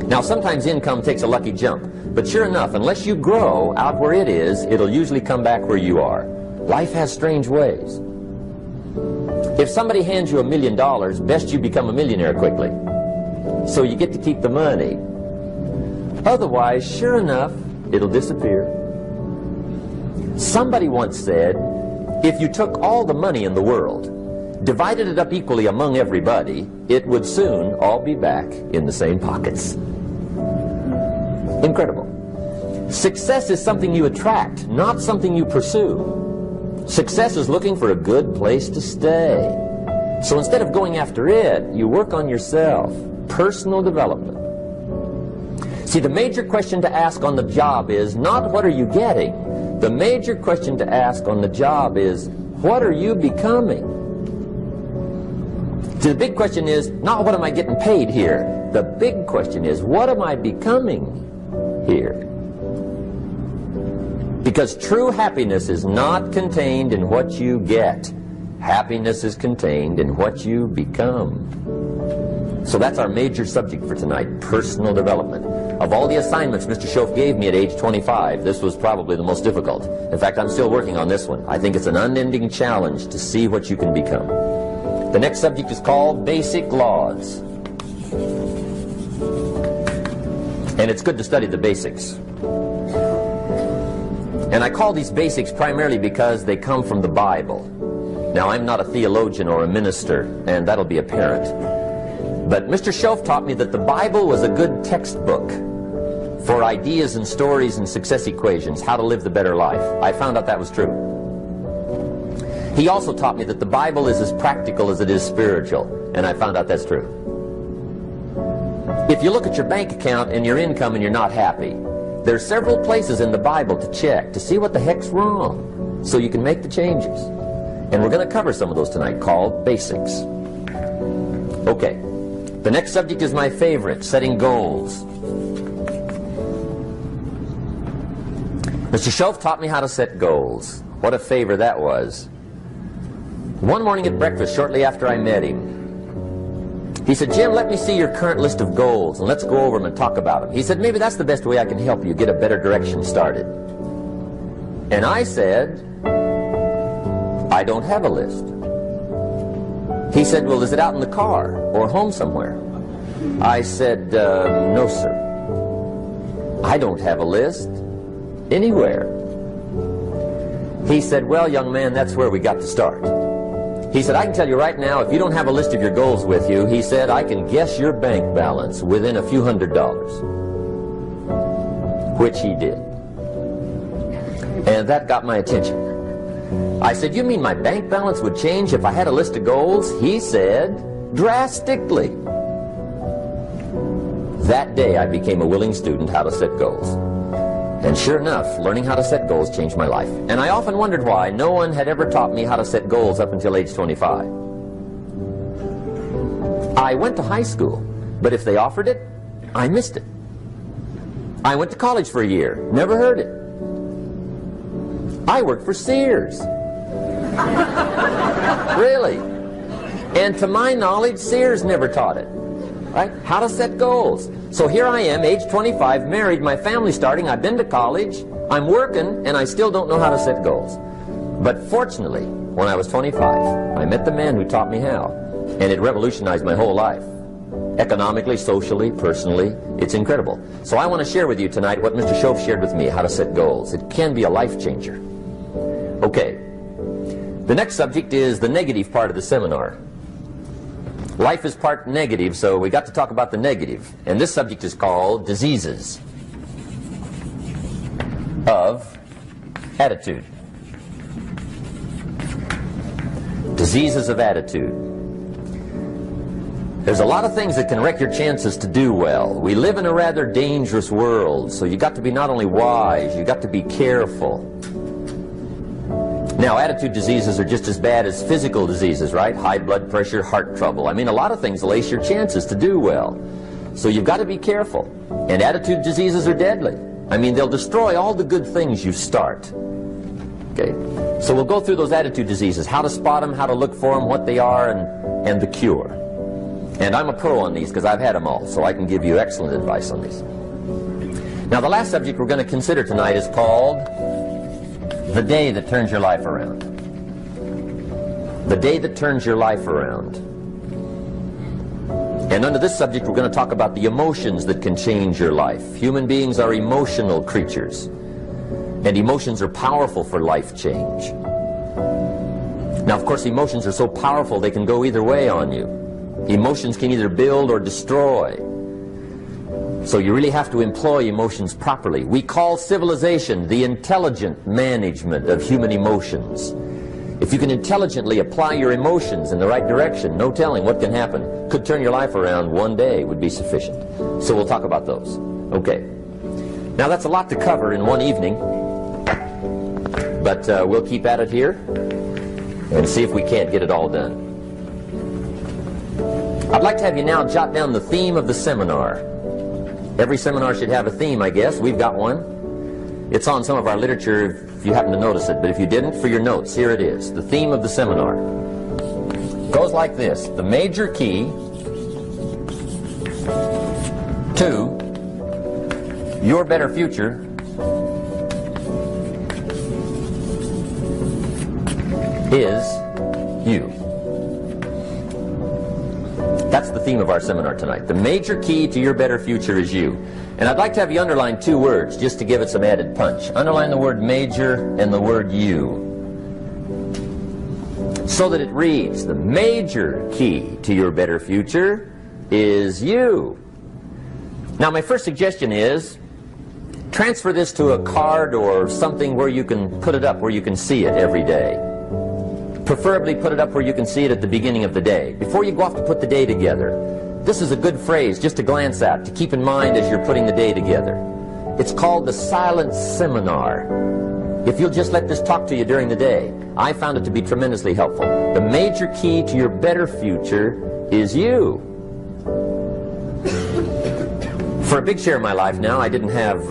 Now, sometimes income takes a lucky jump, but sure enough, unless you grow out where it is, it'll usually come back where you are. Life has strange ways. If somebody hands you $1 million, best you become a millionaire quickly, so you get to keep the money. Otherwise, sure enough, it'll disappear. Somebody once said, if you took all the money in the world, divided it up equally among everybody, it would soon all be back in the same pockets. Incredible. Success is something you attract, not something you pursue. Success is looking for a good place to stay. So instead of going after it, you work on yourself. Personal development. See, the major question to ask on the job is not what are you getting? The major question to ask on the job is what are you becoming? See, the big question is not what am I getting paid here? The big question is what am I becoming here? Because true happiness is not contained in what you get. Happiness is contained in what you become. So that's our major subject for tonight, personal development. Of all the assignments Mr. Schoaf gave me at age 25, this was probably the most difficult. In fact, I'm still working on this one. I think it's an unending challenge to see what you can become. The next subject is called Basic Laws. And it's good to study the basics. And I call these basics primarily because they come from the Bible. Now, I'm not a theologian or a minister, and that'll be apparent. But Mr. Schoaf taught me that the Bible was a good textbook for ideas and stories and success equations, how to live the better life. I found out that was true. He also taught me that the Bible is as practical as it is spiritual, and I found out that's true. If you look at your bank account and your income and you're not happy, there's several places in the Bible to check to see what the heck's wrong so you can make the changes. And we're going to cover some of those tonight, called basics. Okay. The next subject is my favorite, setting goals. Mr. Schoaf taught me how to set goals. What a favor that was. One morning at breakfast, shortly after I met him, he said, Jim, let me see your current list of goals, and let's go over them and talk about them. He said, maybe that's the best way I can help you get a better direction started. And I said, I don't have a list. He said, well, is it out in the car or home somewhere? I said, no, sir. I don't have a list anywhere. He said, well, young man, that's where we got to start. He said, I can tell you right now, if you don't have a list of your goals with you, he said, I can guess your bank balance within a few $100s. Which he did. And that got my attention. I said, you mean my bank balance would change if I had a list of goals? He said, drastically. That day I became a willing student how to set goals. And sure enough, learning how to set goals changed my life. And I often wondered why no one had ever taught me how to set goals up until age 25. I went to high school, but if they offered it, I missed it. I went to college for a year, never heard it. I worked for Sears. Really. And to my knowledge, Sears never taught it. Right? How to set goals. So here I am, age 25, married, my family's starting, I've been to college, I'm working, and I still don't know how to set goals. But fortunately, when I was 25, I met the man who taught me how, and it revolutionized my whole life. Economically, socially, personally, it's incredible. So I want to share with you tonight what Mr. Schoaf shared with me, how to set goals. It can be a life changer. Okay. The next subject is the negative part of the seminar. Life is part negative, so we got to talk about the negative. And this subject is called diseases of attitude. Diseases of attitude. There's a lot of things that can wreck your chances to do well. We live in a rather dangerous world, so you got to be not only wise, you got to be careful. Now, attitude diseases are just as bad as physical diseases, right? High blood pressure, heart trouble. I mean, a lot of things lace your chances to do well. So you've got to be careful. And attitude diseases are deadly. I mean, they'll destroy all the good things you start. Okay? So we'll go through those attitude diseases, how to spot them, how to look for them, what they are, and the cure. And I'm a pro on these because I've had them all, so I can give you excellent advice on these. Now, the last subject we're going to consider tonight is called the day that turns your life around. The day that turns your life around. And under this subject, we're going to talk about the emotions that can change your life. Human beings are emotional creatures, and emotions are powerful for life change. Now, of course, emotions are so powerful they can go either way on you. Emotions can either build or destroy. So you really have to employ emotions properly. We call civilization the intelligent management of human emotions. If you can intelligently apply your emotions in the right direction, no telling what can happen. Could turn your life around one day would be sufficient. So we'll talk about those. Okay. Now that's a lot to cover in one evening, but we'll keep at it here and see if we can't get it all done. I'd like to have you now jot down the theme of the seminar. Every seminar should have a theme, I guess. We've got one. It's on some of our literature if you happen to notice it, but if you didn't, for your notes, here it is. The theme of the seminar goes like this: the major key to your better future is you. That's the theme of our seminar tonight. The major key to your better future is you. And I'd like to have you underline two words just to give it some added punch. Underline the word major and the word you, so that it reads, the major key to your better future is you. Now, my first suggestion is transfer this to a card or something where you can put it up, where you can see it every day. Preferably put it up where you can see it at the beginning of the day, before you go off to put the day together. This is a good phrase just to glance at, to keep in mind as you're putting the day together. It's called the silent seminar. If you'll just let this talk to you during the day, I found it to be tremendously helpful. The major key to your better future is you. For a big share of my life now, I didn't have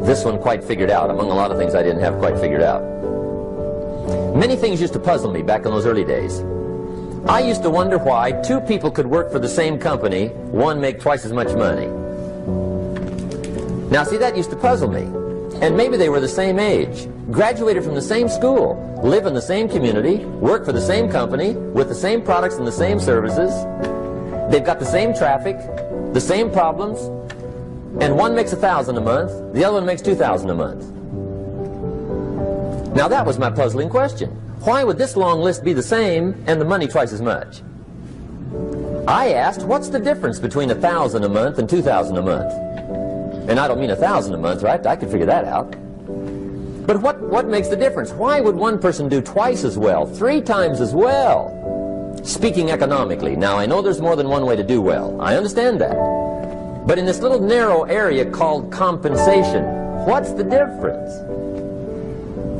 this one quite figured out, among a lot of things I didn't have quite figured out. Many things used to puzzle me back in those early days. I used to wonder why two people could work for the same company, one make twice as much money. Now see, that used to puzzle me. And maybe they were the same age, graduated from the same school, live in the same community, work for the same company, with the same products and the same services. They've got the same traffic, the same problems, and one makes $1,000 a month, the other one makes $2,000 a month. Now that was my puzzling question. Why would this long list be the same and the money twice as much? I asked, what's the difference between $1,000 a month and $2,000 a month? And I don't mean $1,000 a month, right? I could figure that out. But what makes the difference? Why would one person do twice as well, 3 times as well? Speaking economically, now I know there's more than one way to do well. I understand that. But in this little narrow area called compensation, what's the difference?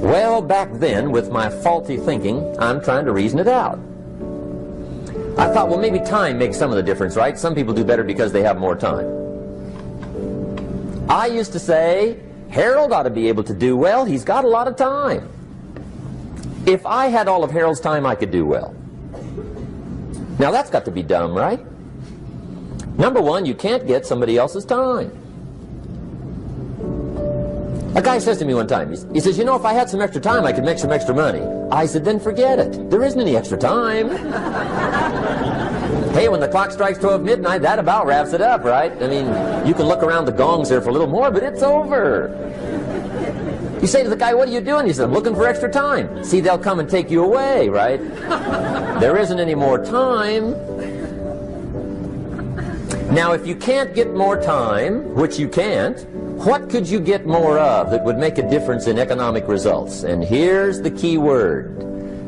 Well, back then, with my faulty thinking, I'm trying to reason it out. I thought, well, maybe time makes some of the difference, right? Some people do better because they have more time. I used to say, Harold ought to be able to do well. He's got a lot of time. If I had all of Harold's time, I could do well. Now, that's got to be dumb, right? Number one, you can't get somebody else's time. A guy says to me one time, he says, you know, if I had some extra time, I could make some extra money. I said, then forget it. There isn't any extra time. Hey, when the clock strikes 12 midnight, that about wraps it up, right? I mean, you can look around the gongs there for a little more, but it's over. You say to the guy, what are you doing? He says, I'm looking for extra time. See, they'll come and take you away, right? There isn't any more time. Now, if you can't get more time, which you can't, what could you get more of that would make a difference in economic results? And here's the key word.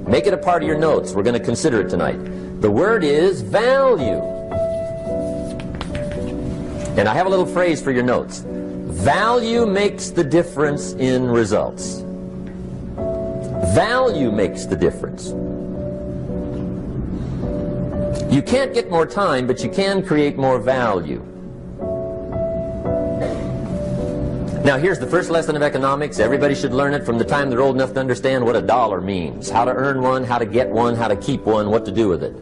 Make it a part of your notes. We're going to consider it tonight. The word is value. And I have a little phrase for your notes. Value makes the difference in results. Value makes the difference. You can't get more time, but you can create more value. Now, here's the first lesson of economics. Everybody should learn it from the time they're old enough to understand what a dollar means, how to earn one, how to get one, how to keep one, what to do with it.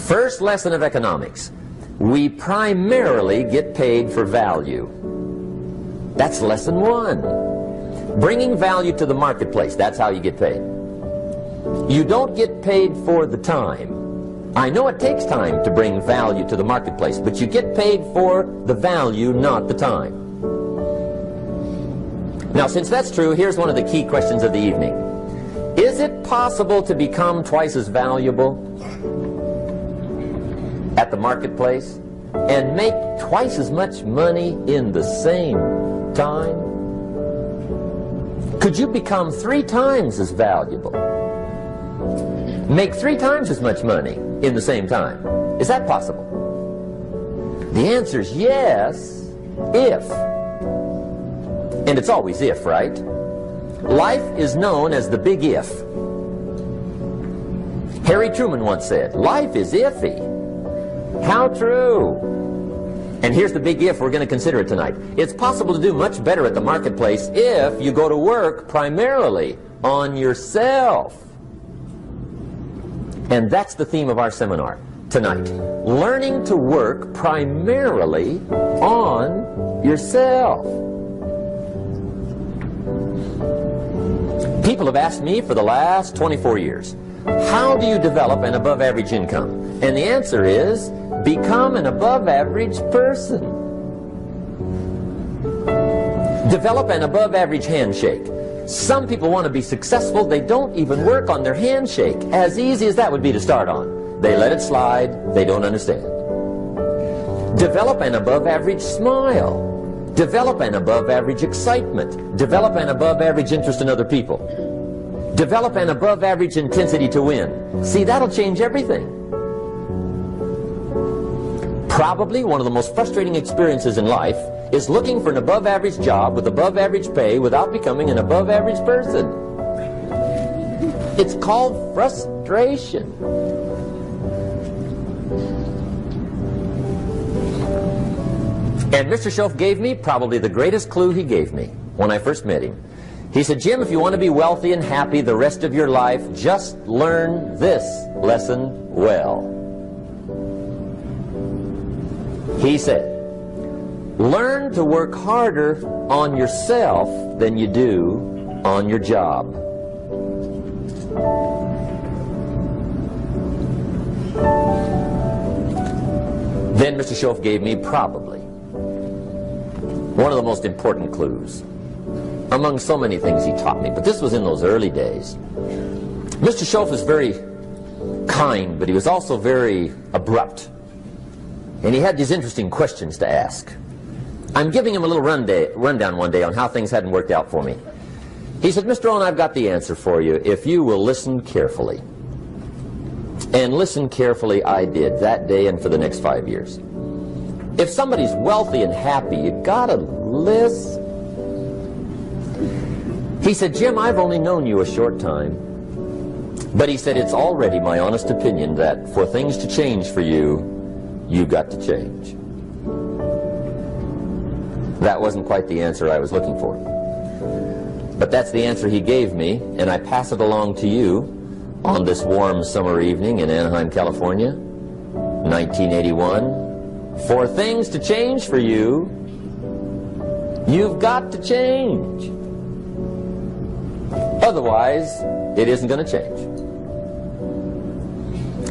First lesson of economics. We primarily get paid for value. That's lesson one. Bringing value to the marketplace, that's how you get paid. You don't get paid for the time. I know it takes time to bring value to the marketplace, but you get paid for the value, not the time. Now, since that's true, here's one of the key questions of the evening. Is it possible to become twice as valuable at the marketplace and make twice as much money in the same time? Could you become 3 times as valuable? Make 3 times as much money in the same time? Is that possible? The answer is yes, if. And it's always if, right? Life is known as the big if. Harry Truman once said, life is iffy. How true. And here's the big if we're going to consider it tonight. It's possible to do much better at the marketplace if you go to work primarily on yourself. And that's the theme of our seminar tonight. Learning to work primarily on yourself. People have asked me for the last 24 years, how do you develop an above average income? And the answer is, become an above average person. Develop an above average handshake. Some people want to be successful, they don't even work on their handshake. As easy as that would be to start on. They let it slide, they don't understand. Develop an above average smile. Develop an above average excitement. Develop an above average interest in other people. Develop an above average intensity to win. See, that'll change everything. Probably one of the most frustrating experiences in life is looking for an above average job with above average pay without becoming an above average person. It's called frustration. And Mr. Schoaf gave me probably the greatest clue he gave me when I first met him. He said, Jim, if you want to be wealthy and happy the rest of your life, just learn this lesson well. He said, learn to work harder on yourself than you do on your job. Then Mr. Schoaf gave me probably one of the most important clues among so many things he taught me, but this was in those early days. Mr. Schoaf was very kind, but he was also very abrupt. And he had these interesting questions to ask. I'm giving him a little rundown one day on how things hadn't worked out for me. He said, Mr. Rohn, I've got the answer for you if you will listen carefully. And listen carefully I did that day and for the next 5 years. If somebody's wealthy and happy, you gotta listen. He said, Jim, I've only known you a short time. But he said, it's already my honest opinion that for things to change for you, you've got to change. That wasn't quite the answer I was looking for. But that's the answer he gave me, and I pass it along to you on this warm summer evening in Anaheim, California, 1981. For things to change for you, you've got to change. Otherwise, it isn't going to change.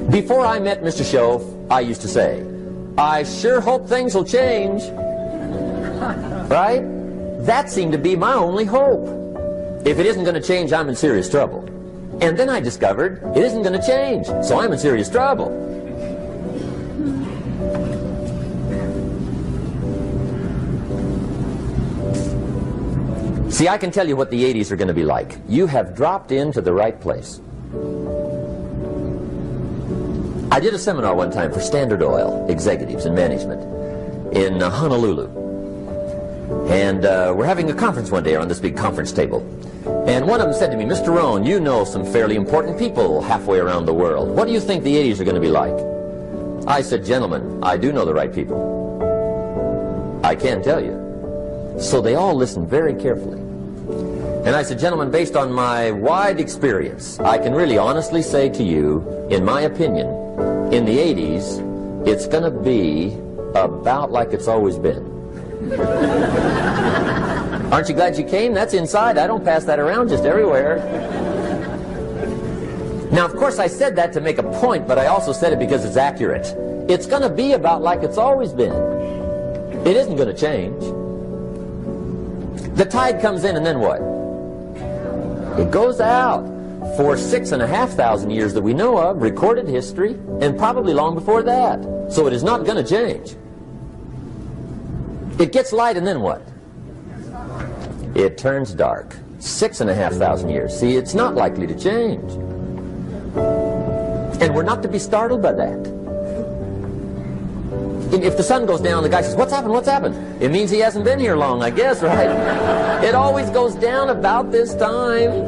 Before I met Mr. Schoaf, I used to say, I sure hope things will change. Right? That seemed to be my only hope. If it isn't going to change, I'm in serious trouble. And then I discovered it isn't going to change, so I'm in serious trouble. See, I can tell you what the 80s are going to be like. You have dropped into the right place. I did a seminar one time for Standard Oil executives and management in Honolulu. And we're having a conference one day on this big conference table. And one of them said to me, Mr. Rohn, you know some fairly important people halfway around the world. What do you think the 80s are going to be like? I said, gentlemen, I do know the right people. I can tell you. So they all listened very carefully. And I said, gentlemen, based on my wide experience, I can really honestly say to you, in my opinion, in the 80s, it's going to be about like it's always been. Aren't you glad you came? That's inside. I don't pass that around just everywhere. Now, of course, I said that to make a point, but I also said it because it's accurate. It's going to be about like it's always been. It isn't going to change. The tide comes in, and then what? It goes out. For 6,500 years that we know of, recorded history, and probably long before that. So it is not going to change. It gets light, and then what? It turns dark. 6,500 years. See, it's not likely to change. And we're not to be startled by that. If the sun goes down, the guy says, "What's happened? What's happened?" It means he hasn't been here long, I guess, right? It always goes down about this time.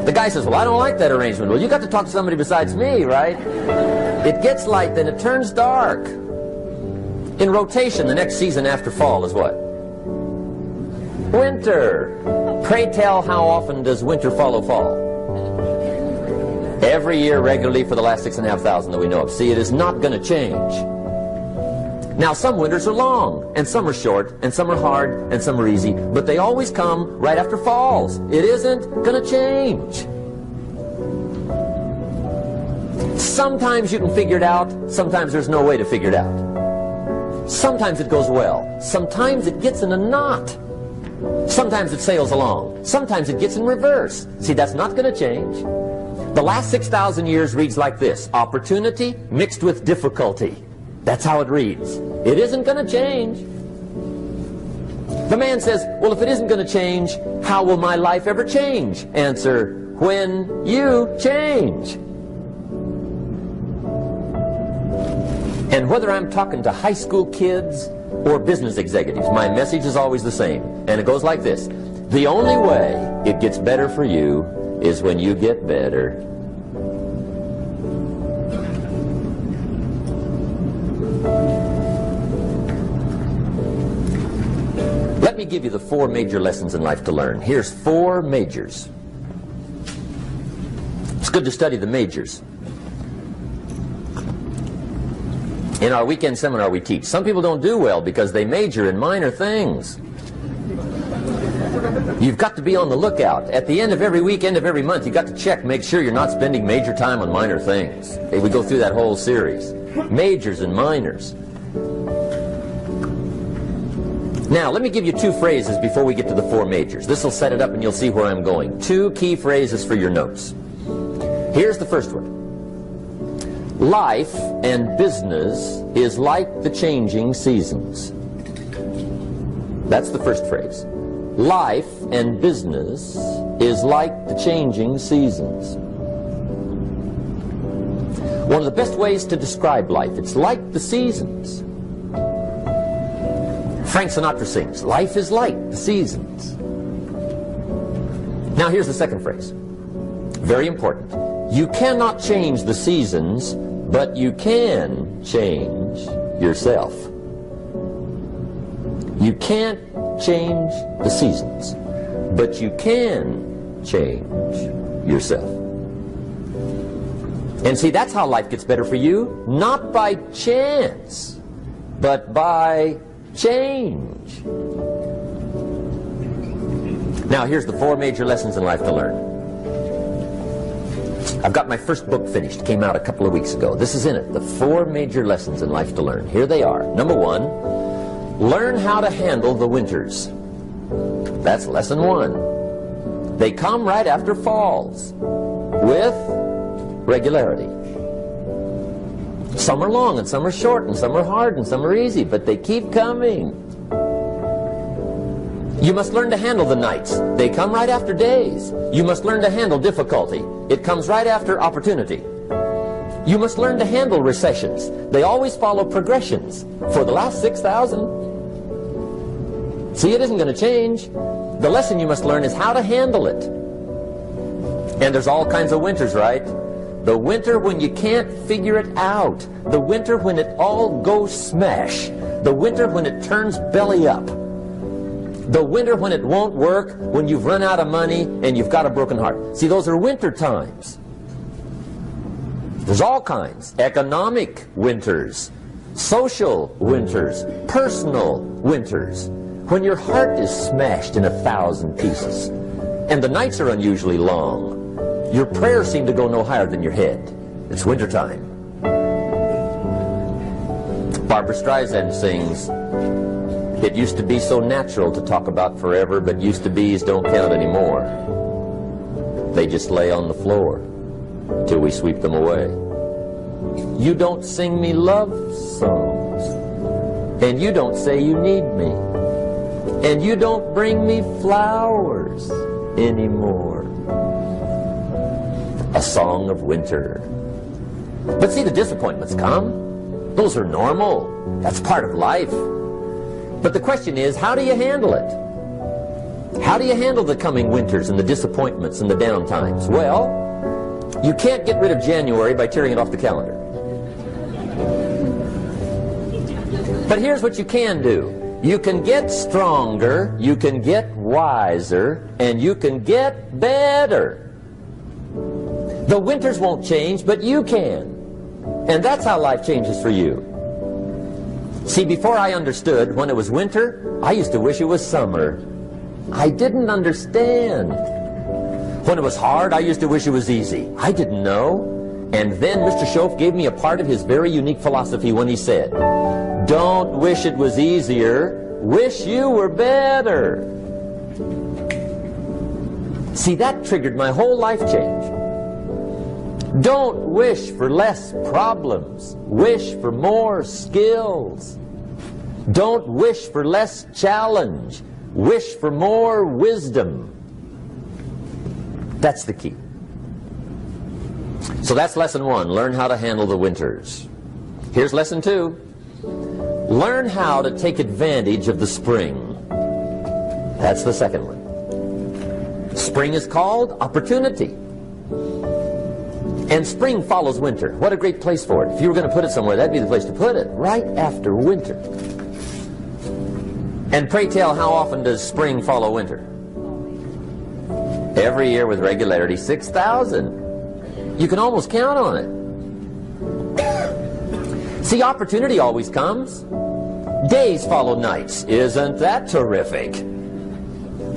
The guy says, "Well, I don't like that arrangement." Well, you got to talk to somebody besides me, right? It gets light, then it turns dark. In rotation, the next season after fall is what? Winter. Pray tell, how often does winter follow fall? Every year regularly for the last 6,500 that we know of. See, it is not going to change. Now, some winters are long, and some are short, and some are hard, and some are easy, but they always come right after falls. It isn't going to change. Sometimes you can figure it out, sometimes there's no way to figure it out. Sometimes it goes well, sometimes it gets in a knot. Sometimes it sails along, sometimes it gets in reverse. See, that's not going to change. The last 6,000 years reads like this: opportunity mixed with difficulty. That's how it reads. It isn't going to change. The man says, "Well, if it isn't going to change, how will my life ever change?" Answer, when you change. And whether I'm talking to high school kids or business executives, my message is always the same. And it goes like this: the only way it gets better for you is when you get better. Let me give you the 4 major lessons in life to learn. Here's 4 majors. It's good to study the majors. In our weekend seminar we teach. Some people don't do well because they major in minor things. You've got to be on the lookout. At the end of every week, end of every month, you've got to check, make sure you're not spending major time on minor things. Okay, we go through that whole series. Majors and minors. Now, let me give you 2 phrases before we get to the 4 majors. This will set it up and you'll see where I'm going. 2 key phrases for your notes. Here's the first one. Life and business is like the changing seasons. That's the first phrase. Life and business is like the changing seasons. One of the best ways to describe life, it's like the seasons. Frank Sinatra sings, "Life is like the seasons." Now here's the second phrase. Very important. You cannot change the seasons, but you can change yourself. You can't change the seasons, but you can change yourself. And see, that's how life gets better for you, not by chance, but by change. Now, here's the 4 major lessons in life to learn. I've got my first book finished. Came out a couple of weeks ago. This is in it. The 4 major lessons in life to learn. Here they are. Number 1, learn how to handle the winters. That's lesson 1. They come right after falls with regularity. Some are long and some are short and some are hard and some are easy, but they keep coming. You must learn to handle the nights. They come right after days. You must learn to handle difficulty. It comes right after opportunity. You must learn to handle recessions. They always follow progressions. For the last 6,000. See, it isn't going to change. The lesson you must learn is how to handle it. And there's all kinds of winters, right? The winter when you can't figure it out. The winter when it all goes smash. The winter when it turns belly up. The winter when it won't work, when you've run out of money and you've got a broken heart. See, those are winter times. There's all kinds. Economic winters, social winters, personal winters. When your heart is smashed in 1,000 pieces and the nights are unusually long, your prayers seem to go no higher than your head. It's wintertime. Barbra Streisand sings, "It used to be so natural to talk about forever, but used to be's don't count anymore. They just lay on the floor till we sweep them away. You don't sing me love songs, and you don't say you need me, and you don't bring me flowers anymore." A song of winter. But see, the disappointments come. Those are normal. That's part of life. But the question is, how do you handle it? How do you handle the coming winters and the disappointments and the downtimes? Well, you can't get rid of January by tearing it off the calendar. But here's what you can do. You can get stronger, you can get wiser, and you can get better. The winters won't change, but you can. And that's how life changes for you. See, before I understood when it was winter, I used to wish it was summer. I didn't understand. When it was hard, I used to wish it was easy. I didn't know. And then Mr. Schoaf gave me a part of his very unique philosophy when he said, "Don't wish it was easier, wish you were better." See, that triggered my whole life change. Don't wish for less problems. Wish for more skills. Don't wish for less challenge. Wish for more wisdom. That's the key. So that's lesson 1. Learn how to handle the winters. Here's lesson 2. Learn how to take advantage of the spring. That's the second one. Spring is called opportunity. And spring follows winter. What a great place for it. If you were going to put it somewhere, that'd be the place to put it, right after winter. And pray tell, how often does spring follow winter? Every year with regularity, 6,000. You can almost count on it. See, opportunity always comes. Days follow nights. Isn't that terrific?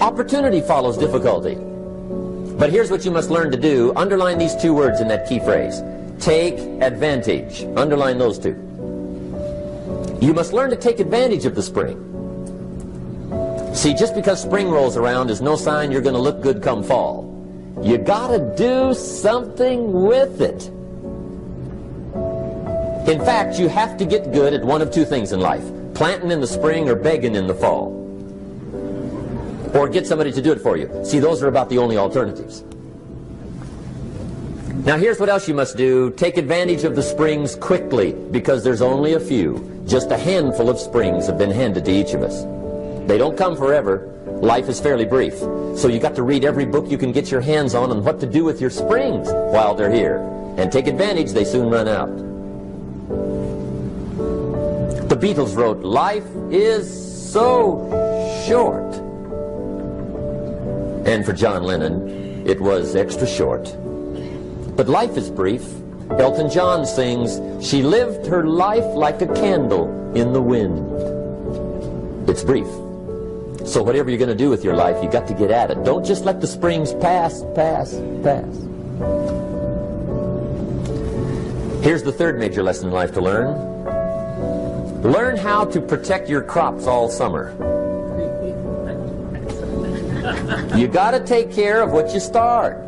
Opportunity follows difficulty. But here's what you must learn to do. Underline these 2 words in that key phrase. Take advantage. Underline those 2. You must learn to take advantage of the spring. See, just because spring rolls around is no sign you're going to look good come fall. You got to do something with it. In fact, you have to get good at one of 2 things in life. Planting in the spring or begging in the fall. Or get somebody to do it for you. See, those are about the only alternatives. Now here's what else you must do. Take advantage of the springs quickly, because there's only a few. Just a handful of springs have been handed to each of us. They don't come forever. Life is fairly brief. So you got to read every book you can get your hands on what to do with your springs while they're here. And take advantage, they soon run out. The Beatles wrote, "Life is so short." And for John Lennon, it was extra short. But life is brief. Elton John sings, "She lived her life like a candle in the wind." It's brief. So whatever you're going to do with your life, you got to get at it. Don't just let the springs pass. Here's the third major lesson in life to learn. Learn how to protect your crops all summer. You got to take care of what you start.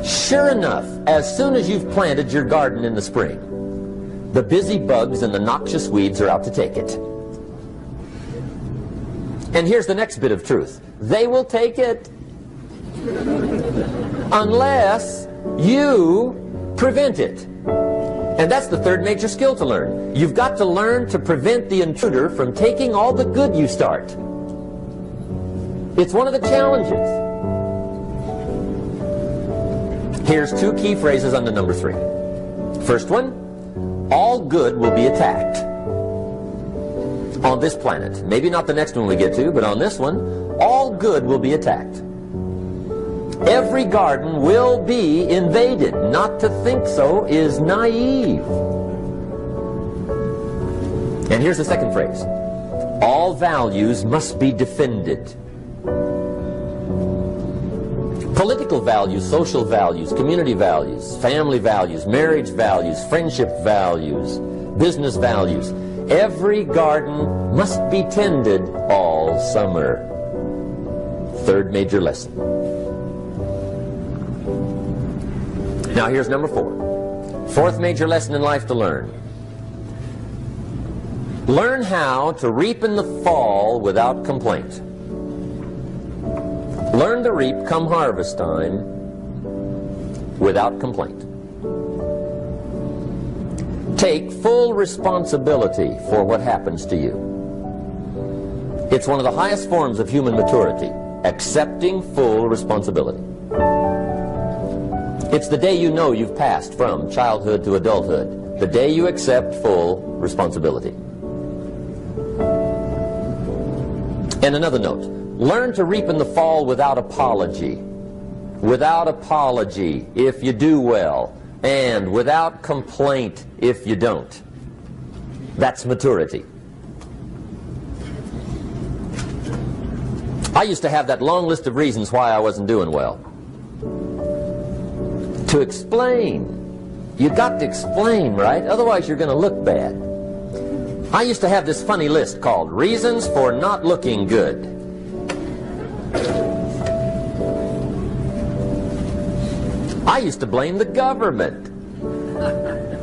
Sure enough, as soon as you've planted your garden in the spring, the busy bugs and the noxious weeds are out to take it. And here's the next bit of truth. They will take it unless you prevent it. And that's the third major skill to learn. You've got to learn to prevent the intruder from taking all the good you start. It's one of the challenges. Here's 2 key phrases under number 3. First one, all good will be attacked. On this planet. Maybe not the next one we get to, but on this one, all good will be attacked. Every garden garden will be invaded. Not to think so is naive. And here's the second phrase. All values must be defended. Political values, social values, community values, family values, marriage values, friendship values, business values. Every garden must be tended all summer. Third major lesson. Now here's number 4. Fourth major lesson in life to learn. Learn how to reap in the fall without complaint. Learn to reap come harvest time without complaint. Take full responsibility for what happens to you. It's one of the highest forms of human maturity, accepting full responsibility. It's the day you know you've passed from childhood to adulthood, the day you accept full responsibility. And another note, learn to reap in the fall without apology. Without apology if you do well, and without complaint if you don't. That's maturity. I used to have that long list of reasons why I wasn't doing well. To explain. You got to explain, right? Otherwise you're going to look bad. I used to have this funny list called Reasons for Not Looking Good. I used to blame the government.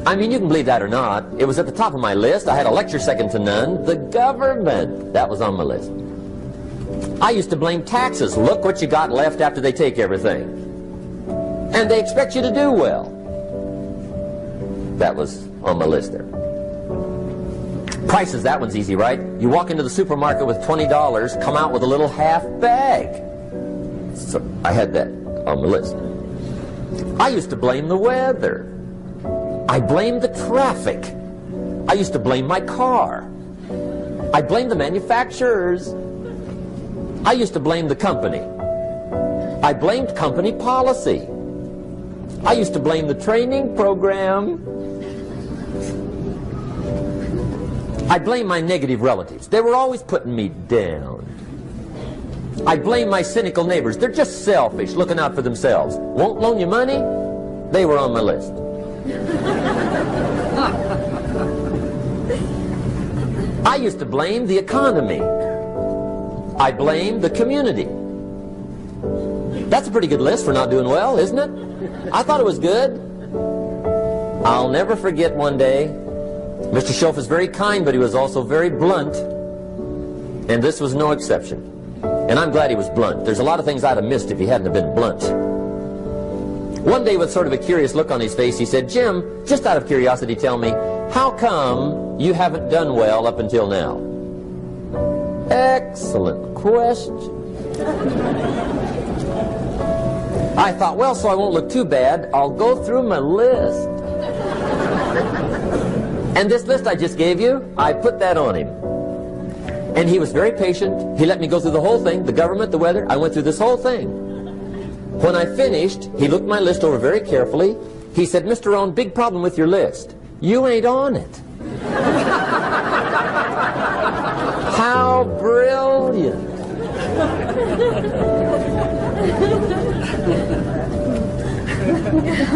I mean, you can believe that or not. It was at the top of my list. I had a lecture second to none. The government. That was on my list. I used to blame taxes. Look what you got left after they take everything. And they expect you to do well. That was on my list there. Prices, that one's easy, right? You walk into the supermarket with $20, come out with a little half bag. So I had that on the list. I used to blame the weather. I blamed the traffic. I used to blame my car. I blamed the manufacturers. I used to blame the company. I blamed company policy. I used to blame the training program. I blame my negative relatives. They were always putting me down. I blame my cynical neighbors. They're just selfish, looking out for themselves. Won't loan you money? They were on my list. I used to blame the economy. I blamed the community. That's a pretty good list for not doing well, isn't it? I thought it was good. I'll never forget one day, Mr. Schoaf was very kind, but he was also very blunt. And this was no exception. And I'm glad he was blunt. There's a lot of things I'd have missed if he hadn't have been blunt. One day, with sort of a curious look on his face, he said, "Jim, just out of curiosity, tell me, how come you haven't done well up until now?" Excellent question. I thought, well, so I won't look too bad, I'll go through my list. And this list I just gave you, I put that on him. And he was very patient. He let me go through the whole thing, the government, the weather. I went through this whole thing. When I finished, he looked my list over very carefully. He said, "Mr. Rohn, big problem with your list. You ain't on it." How brilliant.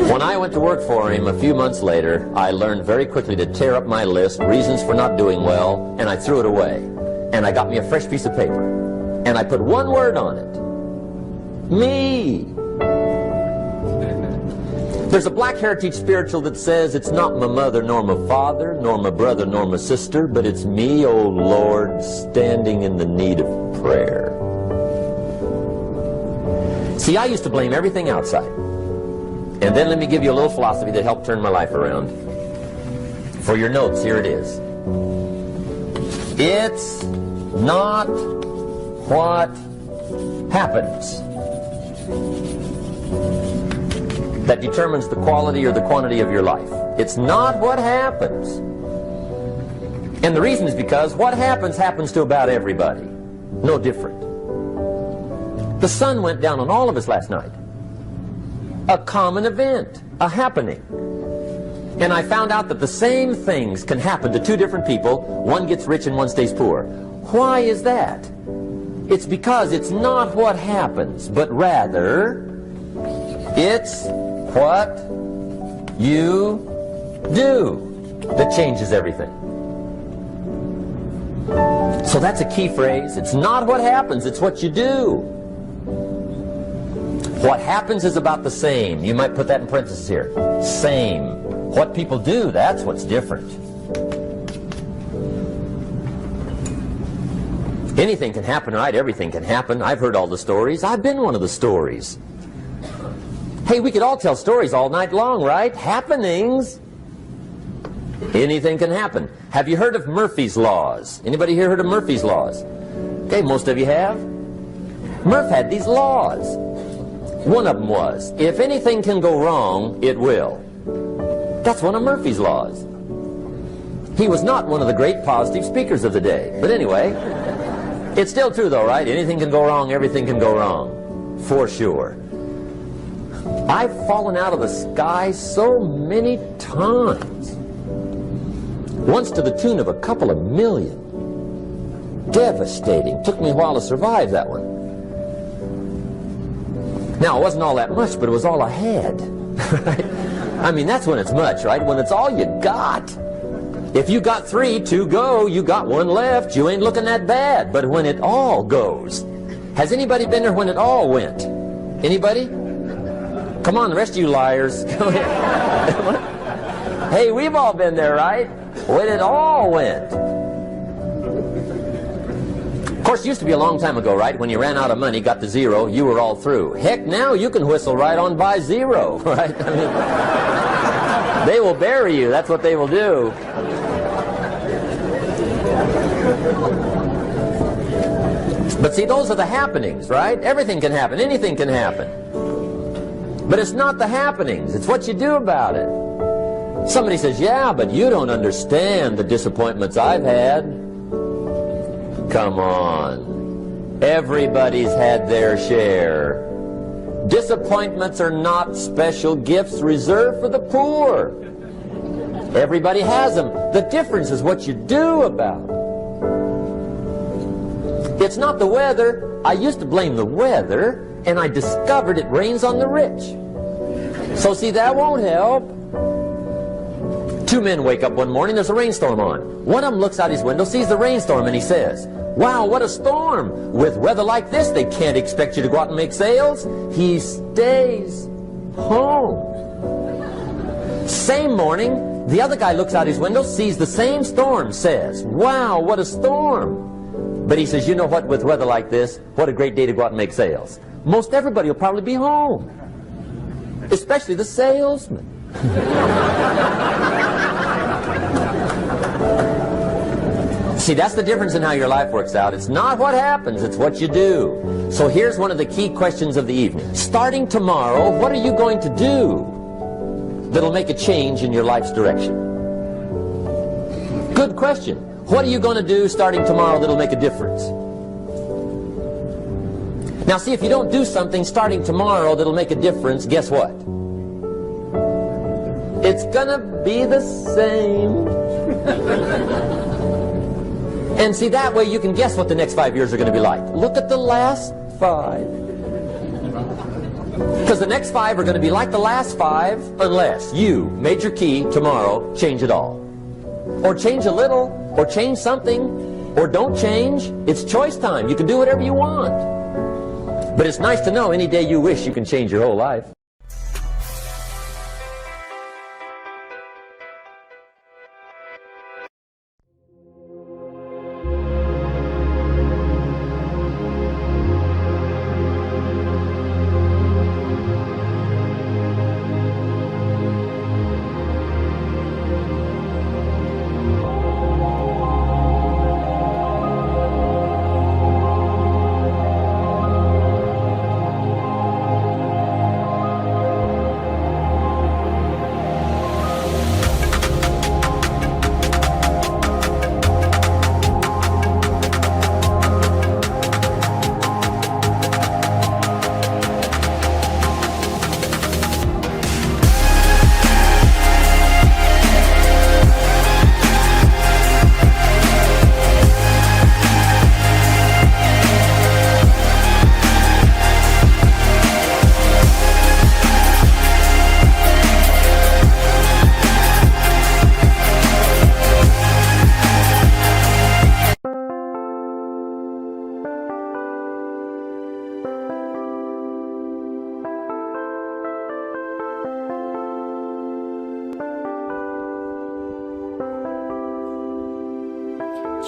When I went to work for him a few months later, I learned very quickly to tear up my list, reasons for not doing well, and I threw it away. And I got me a fresh piece of paper. And I put one word on it. Me. There's a Black Heritage spiritual that says, "It's not my mother nor my father, nor my brother nor my sister, but it's me, oh Lord, standing in the need of prayer." See, I used to blame everything outside. And then let me give you a little philosophy that helped turn my life around. For your notes, here it is. It's not what happens that determines the quality or the quantity of your life. It's not what happens. And the reason is because what happens to about everybody. No different. The sun went down on all of us last night. a common event, a happening. And I found out that the same things can happen to two different people. One gets rich and one stays poor. Why is that? It's because it's not what happens, but rather it's what you do that changes everything. So that's a key phrase. It's not what happens, it's what you do. What happens is about the same. You might put that in parentheses here. Same. What people do, that's what's different. Anything can happen, right? Everything can happen. I've heard all the stories. I've been one of the stories. Hey, we could all tell stories all night long, right? Happenings. Anything can happen. Have you heard of Murphy's Laws? Anybody here heard of Murphy's Laws? Okay, most of you have. Murph had these laws. One of them was, if anything can go wrong, it will. That's one of Murphy's Laws. He was not one of the great positive speakers of the day. But anyway, it's still true though, right? Anything can go wrong, everything can go wrong. For sure. I've fallen out of the sky so many times. Once to the tune of a couple of million. Devastating. Took me a while to survive that one. Now, it wasn't all that much, but it was all I had. Right? I mean, that's when it's much, right? When it's all you got. If you got 3, 2 go, you got 1 left, you ain't looking that bad. But when it all goes, has anybody been there when it all went? Anybody? Come on, the rest of you liars. Go ahead. Hey, we've all been there, right? When it all went. Of course, it used to be a long time ago, right? When you ran out of money, got to 0, you were all through. Heck, now you can whistle right on by 0, right? I mean, they will bury you. That's what they will do. But see, those are the happenings, right? Everything can happen. Anything can happen. But it's not the happenings. It's what you do about it. Somebody says, yeah, but you don't understand the disappointments I've had. Come on. Everybody's had their share. Disappointments are not special gifts reserved for the poor. Everybody has them. The difference is what you do about it. It's not the weather. I used to blame the weather, and I discovered it rains on the rich. So see, that won't help. 2 men wake up one morning, there's a rainstorm on. One of them looks out his window, sees the rainstorm, and he says, wow, what a storm. With weather like this, they can't expect you to go out and make sales. He stays home. Same morning, the other guy looks out his window, sees the same storm, says, wow, what a storm. But he says, you know what, with weather like this, what a great day to go out and make sales. Most everybody will probably be home. Especially the salesman. See, that's the difference in how your life works out. It's not what happens, it's what you do. So here's one of the key questions of the evening. Starting tomorrow, what are you going to do that'll make a change in your life's direction? Good question. What are you going to do starting tomorrow that'll make a difference? Now see, if you don't do something starting tomorrow that'll make a difference, guess what? It's gonna be the same. And see, that way you can guess what the next 5 years are going to be like. Look at the last 5. Because the next 5 are going to be like the last 5 unless you, major key, tomorrow, change it all. Or change a little, or change something, or don't change. It's choice time. You can do whatever you want. But it's nice to know any day you wish you can change your whole life.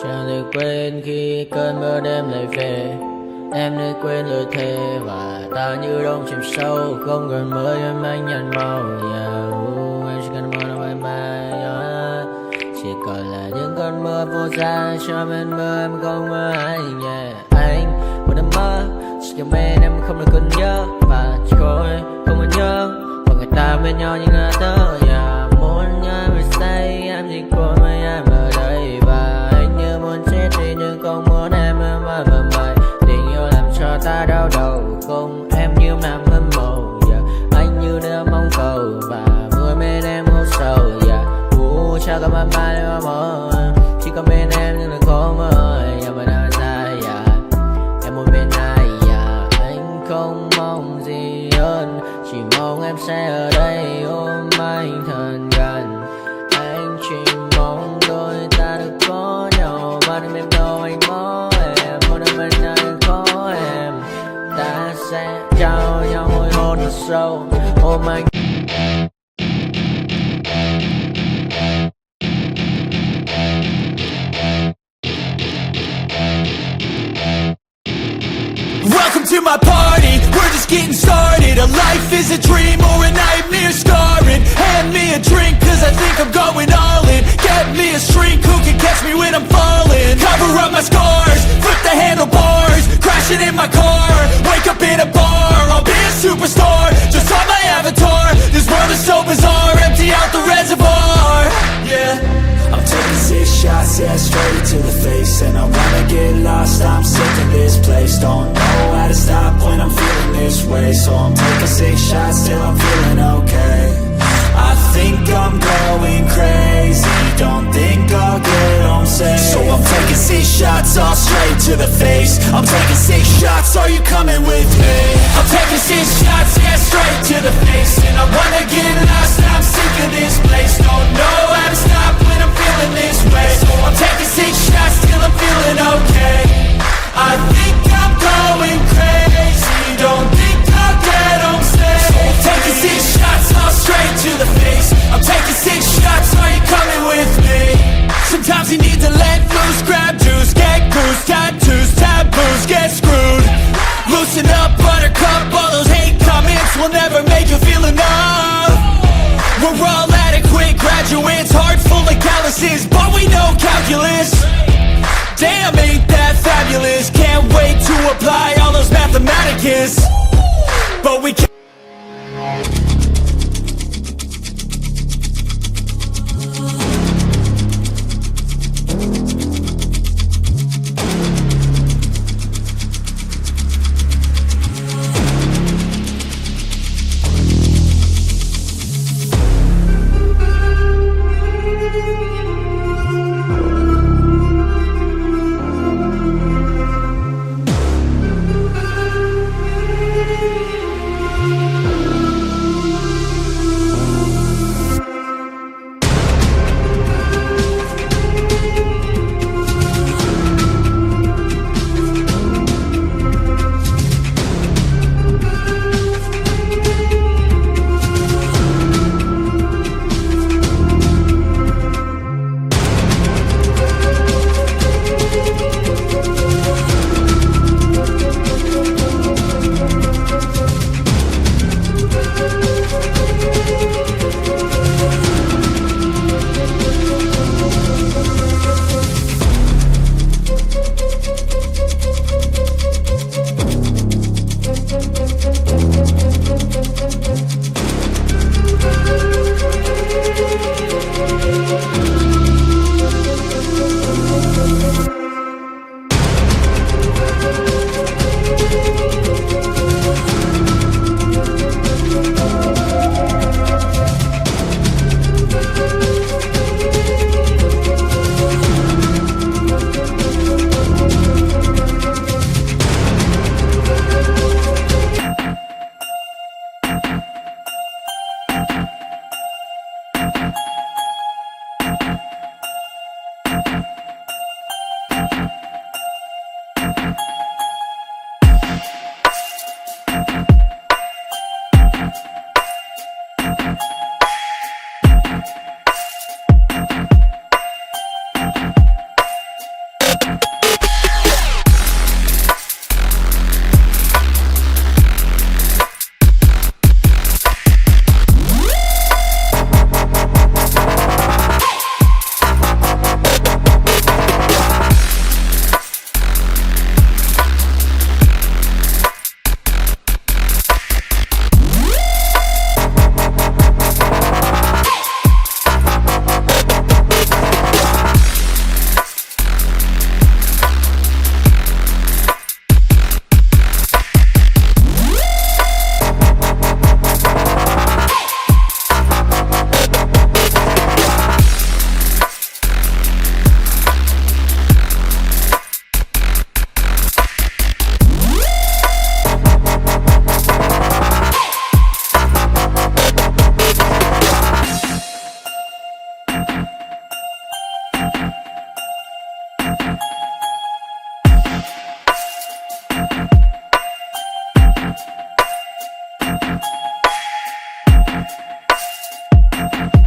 Chẳng thể quên khi cơn mưa đêm lại về. Em đã quên lời thề và ta như đông chìm sâu. Không còn mơ em anh nhận màu. Anh chỉ cần mơ đâu em bay. Chỉ còn là những cơn mưa vô giá. Cho bên mơ em không mơ anh. Anh một đêm mơ chỉ cần bên em không được cần nhớ. Và chỉ có em không muốn nhớ. Và người ta bên nhau như ngã tớ. Muốn nhớ về say em chỉ có mấy em ở đây. Và anh như muốn chết đi nhưng không muốn em mơ mày. Tình yêu làm cho ta đau đầu. Không em như nằm hâm mộ. Anh như đứa mong cầu. Và vui bên em hôn sầu. Chào các bạn bạn em mơ. Chỉ có bên em nhưng là khó mơ. Em mà đang dài em muốn bên ai. Anh không mong gì hơn. Chỉ mong em sẽ ở đây ôm anh thật gần. Anh chỉ mong đôi ta được có nhau. Mà đừng em đâu anh có em. Một đêm bên anh có em. Ta sẽ trao nhau môi hôn thật sâu. Ôm anh. Welcome to my party, we're just getting started. A life is a dream or a nightmare scarring. Hand me a drink cause I think I'm going all in. Get me a shrink who can catch me when I'm falling. Cover up my scars, flip the handlebars. Crashing in my car, wake up in a bar. I'll be a superstar, just on my avatar. This world is so bizarre, empty out the reservoir. Yeah, I'm taking 6 shots, yeah, straight to the face. And I wanna get lost, I'm sick of this place. Don't know how to stop when I'm feeling this way. So I'm taking 6 shots till I'm feeling okay. I think I'm going crazy. Don't think I'll get home safe. So I'm taking 6 shots all straight to the face. I'm taking 6 shots, are you coming with me? I'm taking 6 shots, yeah, straight to the face. And I wanna get lost, I'm sick of this place. Don't know how to stop when I'm feeling this way. So I'm taking 6 shots till I'm feeling okay. I think I'm going crazy. Don't think I'll get home safe. So I'm taking 6 shots all straight to the face. I'm taking 6 shots, are you coming with me? Sometimes you need to let loose, grab juice, get goose, tattoos, taboos, get screwed. Loosen up, buttercup, all those hate comments will never make you feel enough. We're all adequate graduates, heart full of calluses, but we know calculus. Damn, ain't that fabulous? Can't wait to apply all those mathematicus. But we can't. Bye.